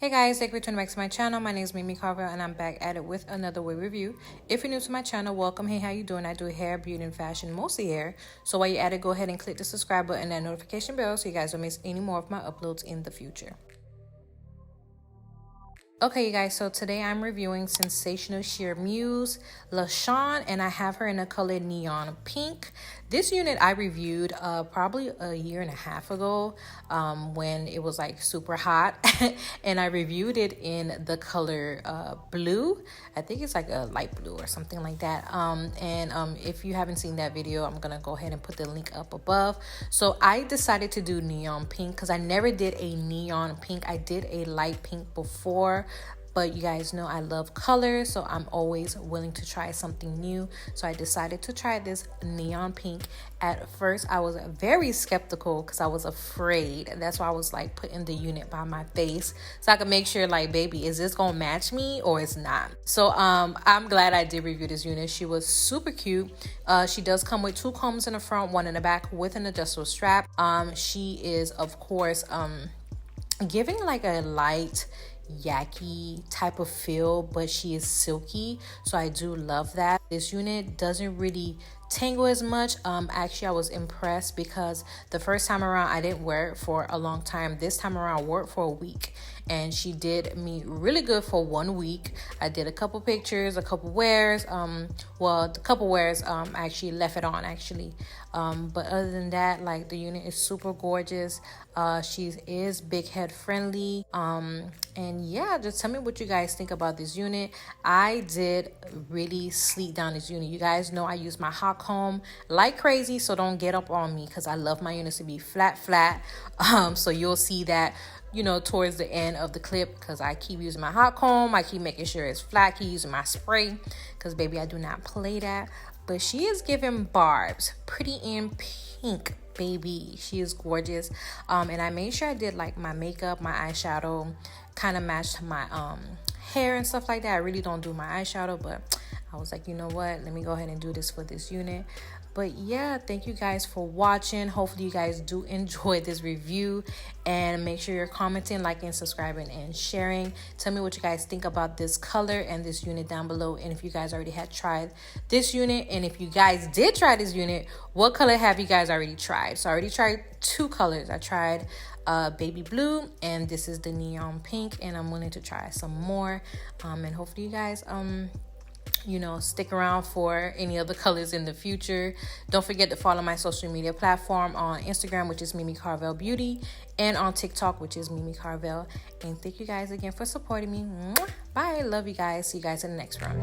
Hey guys, thank you for tuning back to my channel. My name is Memiecarvel and I'm back at it with another wig review. If you're new to my channel, welcome. Hey, how you doing? I do hair, beauty, and fashion, mostly hair. So while you're at it, go ahead and click the subscribe button and that notification bell so you guys don't miss any more of my uploads in the future. Okay, you guys, so today I'm reviewing Sensational Shear Muse Lachan, and I have her in the color Neon Pink. This unit I reviewed probably a year and a half ago when it was like super hot, and I reviewed it in the color blue. I think it's like a light blue or something like that. If you haven't seen that video, I'm gonna go ahead and put the link up above. So I decided to do Neon Pink because I never did a neon pink. I did a light pink before, but you guys know I love colors, so I'm always willing to try something new. So I decided to try this neon pink. At first I was very skeptical because I was afraid, and that's why I was like putting the unit by my face so I could make sure, like, baby, is this gonna match me or it's not? So I'm glad I did review this unit. She was super cute. She does come with 2 combs in the front, 1 in the back with an adjustable strap. She is, of course, giving like a light yaki type of feel, but she is silky, so I do love that. This unit doesn't really tangle as much. Actually I was impressed because the first time around I didn't wear it for a long time. This time around I wore it for a week, and she did me really good for 1 week. I did a couple pictures, a couple wears. Well, the couple wears I actually left it on actually. But other than that, like, the unit is super gorgeous. She is big head friendly. And yeah, just tell me what you guys think about this unit. I did really sleek down this unit. You guys know I use my hot comb like crazy, so don't get up on me because I love my units to be flat. So you'll see that, you know, towards the end of the clip, because I keep using my hot comb. I keep making sure it's flat. I keep using my spray because, baby, I do not play that. But she is giving barbs, pretty in pink, baby. She is gorgeous. And I made sure I did like my makeup, my eyeshadow kind of matched my hair and stuff like that. I really don't do my eyeshadow, but I was like, you know what, let me go ahead and do this for this unit. But yeah, thank you guys for watching. Hopefully you guys do enjoy this review, and make sure you're commenting, liking, subscribing, and sharing. Tell me what you guys think about this color and this unit down below, and if you guys already had tried this unit, and if you guys did try this unit, what color have you guys already tried? So I already tried 2 colors. I tried baby blue, and this is the neon pink, and I'm willing to try some more. And hopefully you guys you know, stick around for any other colors in the future. Don't forget to follow my social media platform on Instagram, which is Memiecarvel Beauty, and on TikTok, which is Memiecarvel. And thank you guys again for supporting me. Bye. Love you guys. See you guys in the next round.